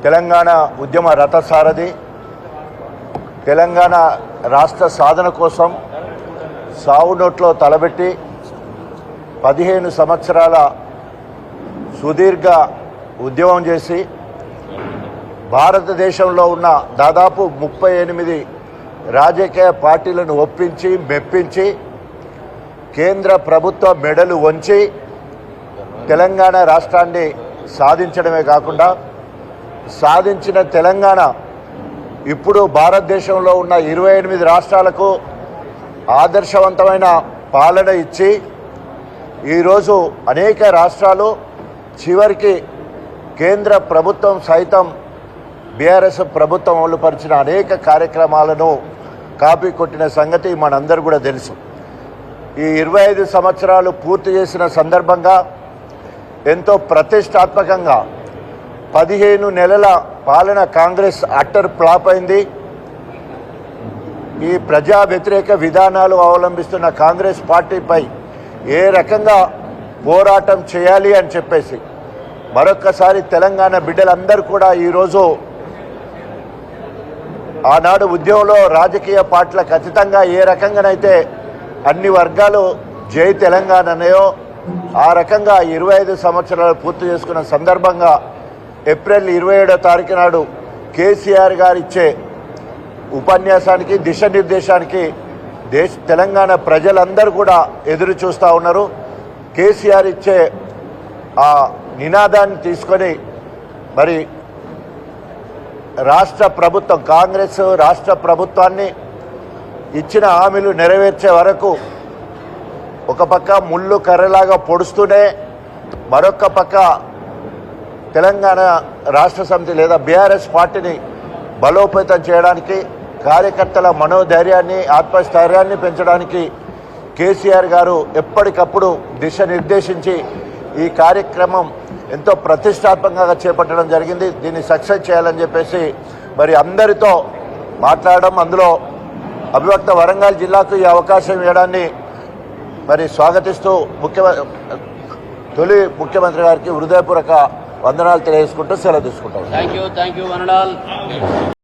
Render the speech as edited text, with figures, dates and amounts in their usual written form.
తెలంగాణ ఉద్యమ రథసారథి, తెలంగాణ రాష్ట్ర సాధన కోసం సావునోట్లో తలబెట్టి 15 సంవత్సరాల సుదీర్ఘ ఉద్యమం చేసి భారతదేశంలో ఉన్న దాదాపు 38 రాజకీయ పార్టీలను ఒప్పించి మెప్పించి కేంద్ర ప్రభుత్వ మెడలు వంచి తెలంగాణ రాష్ట్రాన్ని సాధించడమే కాకుండా సాధించిన తెలంగాణ ఇప్పుడు భారతదేశంలో ఉన్న 28 రాష్ట్రాలకు ఆదర్శవంతమైన పాలన ఇచ్చి ఈరోజు అనేక రాష్ట్రాలు చివరికి కేంద్ర ప్రభుత్వం సైతం బీఆర్ఎస్ ప్రభుత్వం అమలుపరిచిన అనేక కార్యక్రమాలను కాపీ కొట్టిన సంగతి మనందరూ కూడా తెలుసు. ఈ 25 సంవత్సరాలు పూర్తి చేసిన సందర్భంగా ఎంతో ప్రతిష్టాత్మకంగా 15 నెలల పాలన కాంగ్రెస్ అట్టర్ ఫ్లాప్ అయింది. ఈ ప్రజా వ్యతిరేక విధానాలు అవలంబిస్తున్న కాంగ్రెస్ పార్టీపై ఏ రకంగా పోరాటం చేయాలి అని చెప్పేసి మరొక్కసారి తెలంగాణ బిడ్డలందరూ కూడా ఈరోజు ఆనాడు ఉద్యమంలో రాజకీయ పార్టీలకు అతీతంగా ఏ రకంగానైతే అన్ని వర్గాలు జై తెలంగాణ అన్నాయో ఆ రకంగా 25 సంవత్సరాలు పూర్తి చేసుకున్న సందర్భంగా ఏప్రిల్ 27వ తారీఖు నాడు కేసీఆర్ గారు ఇచ్చే ఉపన్యాసానికి దిశానిర్దేశానికి తెలంగాణ ప్రజలందరూ కూడా ఎదురు చూస్తూ ఉన్నారు. కేసీఆర్ ఇచ్చే ఆ నినాదాన్ని తీసుకొని మరి రాష్ట్ర ప్రభుత్వం కాంగ్రెస్ రాష్ట్ర ప్రభుత్వాన్ని ఇచ్చిన హామీలు నెరవేర్చే వరకు ఒక పక్క ముళ్ళు కర్రలాగా పొడుస్తూనే మరొక పక్క తెలంగాణ రాష్ట్ర సమితి లేదా బీఆర్ఎస్ పార్టీని బలోపేతం చేయడానికి కార్యకర్తల మనోధైర్యాన్ని ఆత్మస్థైర్యాన్ని పెంచడానికి కేసీఆర్ గారు ఎప్పటికప్పుడు దిశ నిర్దేశించి ఈ కార్యక్రమం ఎంతో ప్రతిష్టాత్మకంగా చేపట్టడం జరిగింది. దీన్ని సక్సెస్ చేయాలని చెప్పేసి మరి అందరితో మాట్లాడడం, అందులో అవిభక్త వరంగల్ జిల్లాకు ఈ అవకాశం ఇవ్వడాన్ని మరి స్వాగతిస్తూ తొలి ముఖ్యమంత్రి గారికి హృదయపూర్వక వందనాలు తెలియజేసుకుంటూ సెలవు తీసుకుంటాం. Thank you వనలాల్.